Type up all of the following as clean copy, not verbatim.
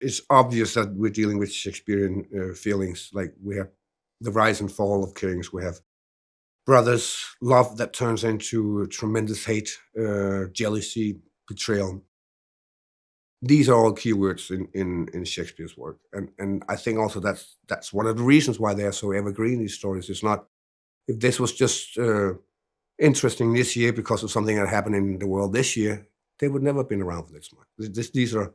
it's obvious that we're dealing with Shakespearean feelings. Like we have the rise and fall of kings. We have brothers, love that turns into tremendous hate, jealousy, betrayal. These are all keywords in Shakespeare's work, and I think also that's one of the reasons why they are so evergreen. These stories. It's not if this was just interesting this year because of something that happened in the world this year, they would never have been around for this much. These are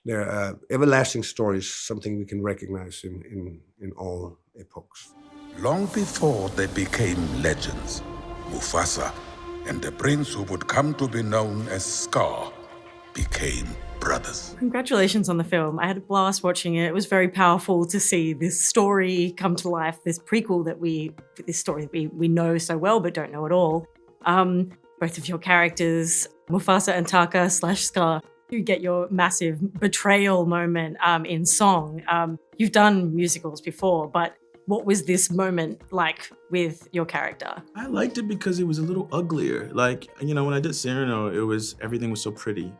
they're everlasting stories, something we can recognize in all epochs. Long before they became legends, Mufasa and the prince who would come to be known as Scar became brothers. Congratulations on the film. I had a blast watching it. It was very powerful to see this story come to life, this prequel this story that we know so well but don't know at all. Both of your characters, Mufasa and Taka / Scar, you get your massive betrayal moment in song. You've done musicals before, but what was this moment like with your character? I liked it because it was a little uglier. Like, when I did Cyrano, everything was so pretty.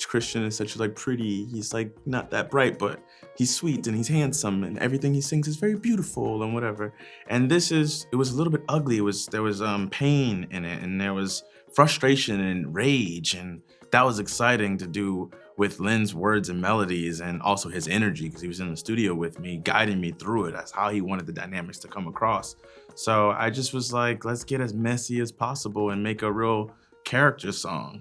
Christian is such pretty. He's not that bright, but he's sweet and he's handsome and everything he sings is very beautiful and whatever. And it was a little bit ugly. There was pain in it and there was frustration and rage, and that was exciting to do with Lin's words and melodies and also his energy, because he was in the studio with me, guiding me through it. That's how he wanted the dynamics to come across. So I just was like, let's get as messy as possible and make a real character song,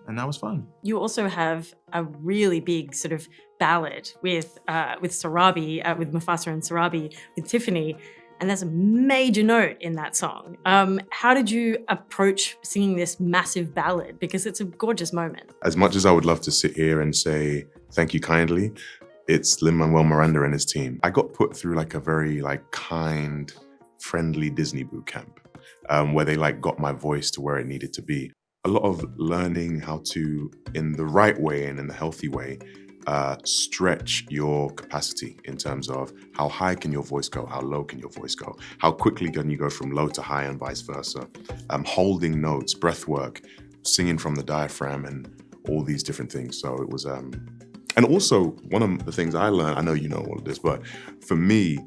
and that was fun. You also have a really big sort of ballad with Sarabi, with Mufasa and Sarabi, with Tiffany, and there's a major note in that song. How did you approach singing this massive ballad? Because it's a gorgeous moment. As much as I would love to sit here and say thank you kindly, it's Lin-Manuel Miranda and his team. I got put through a very kind, friendly Disney boot camp. Where they got my voice to where it needed to be. A lot of learning how to, in the right way and in the healthy way, stretch your capacity in terms of how high can your voice go, how low can your voice go, how quickly can you go from low to high and vice versa, holding notes, breath work, singing from the diaphragm, and all these different things. So it was, and also one of the things I learned, I know you know all of this, but for me,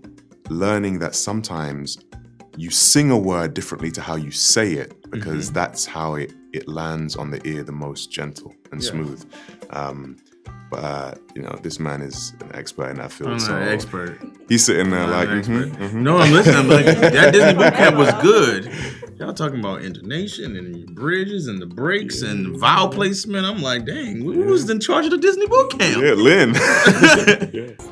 learning that sometimes you sing a word differently to how you say it, because that's how it lands on the ear the most gentle and smooth. But this man is an expert in that field. I'm not an expert. He's sitting there No, I'm listening. I'm like, that Disney boot camp was good. Y'all talking about intonation and bridges and the breaks and vowel placement. I'm like, dang, who was in charge of the Disney boot camp? Yeah, Lynn.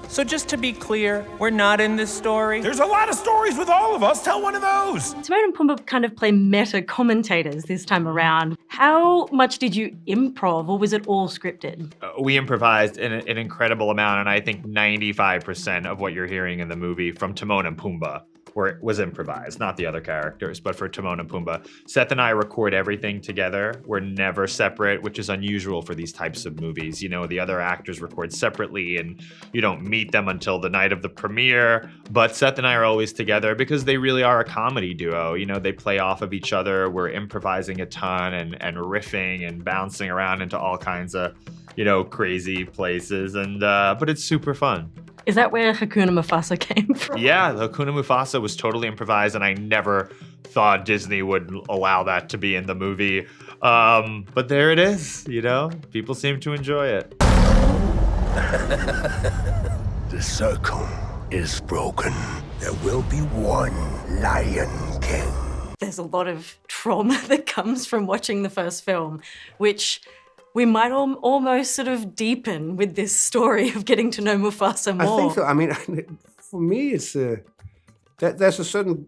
So just to be clear, we're not in this story. There's a lot of stories with all of us. Tell one of those. Timon and Pumbaa kind of play meta commentators this time around. How much did you improv, or was it all scripted? We improvised an incredible amount, and I think 95% of what you're hearing in the movie from Timon and Pumbaa was improvised, not the other characters, but for Timon and Pumbaa. Seth and I record everything together. We're never separate, which is unusual for these types of movies. The other actors record separately and you don't meet them until the night of the premiere. But Seth and I are always together because they really are a comedy duo. They play off of each other. We're improvising a ton and riffing and bouncing around into all kinds of, crazy places. And but it's super fun. Is that where Hakuna Mufasa came from? Yeah, the Hakuna Mufasa was totally improvised, and I never thought Disney would allow that to be in the movie. But there it is, People seem to enjoy it. The circle is broken. There will be one Lion King. There's a lot of trauma that comes from watching the first film, which we might almost sort of deepen with this story of getting to know Mufasa more. I think so. I mean, for me, it's there's a certain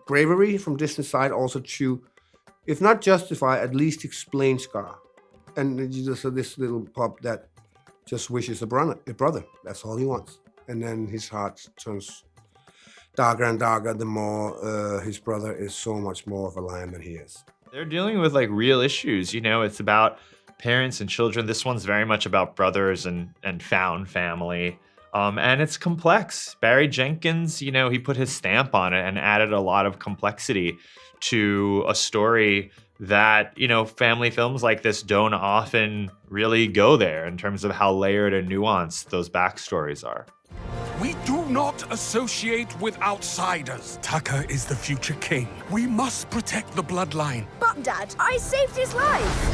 bravery from Disney's side also to, if not justify, at least explain Scar. And so this little pup that just wishes a brother. That's all he wants. And then his heart turns darker and darker the more his brother is so much more of a lion than he is. They're dealing with real issues. It's about parents and children. This one's very much about brothers and found family. And it's complex. Barry Jenkins, he put his stamp on it and added a lot of complexity to a story that, family films like this don't often really go there in terms of how layered and nuanced those backstories are. We do not associate with outsiders. Tucker is the future king. We must protect the bloodline. But, Dad, I saved his life.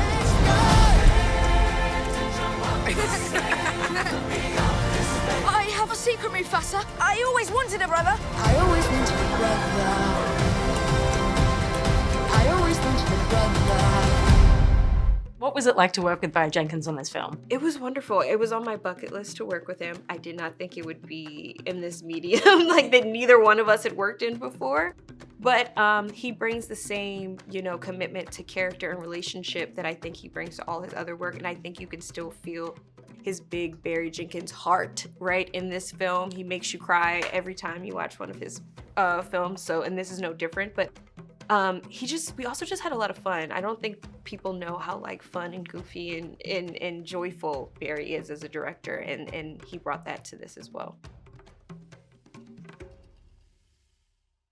I have a secret, Mufasa. I always wanted a brother. I always wanted a brother. I always wanted a brother. What was it like to work with Barry Jenkins on this film? It was wonderful. It was on my bucket list to work with him. I did not think it would be in this medium, like that neither one of us had worked in before. But he brings the same, commitment to character and relationship that I think he brings to all his other work. And I think you can still feel his big Barry Jenkins heart, right, in this film. He makes you cry every time you watch one of his films. And this is no different. But we also just had a lot of fun. I don't think people know how fun and goofy and joyful Barry is as a director, and he brought that to this as well.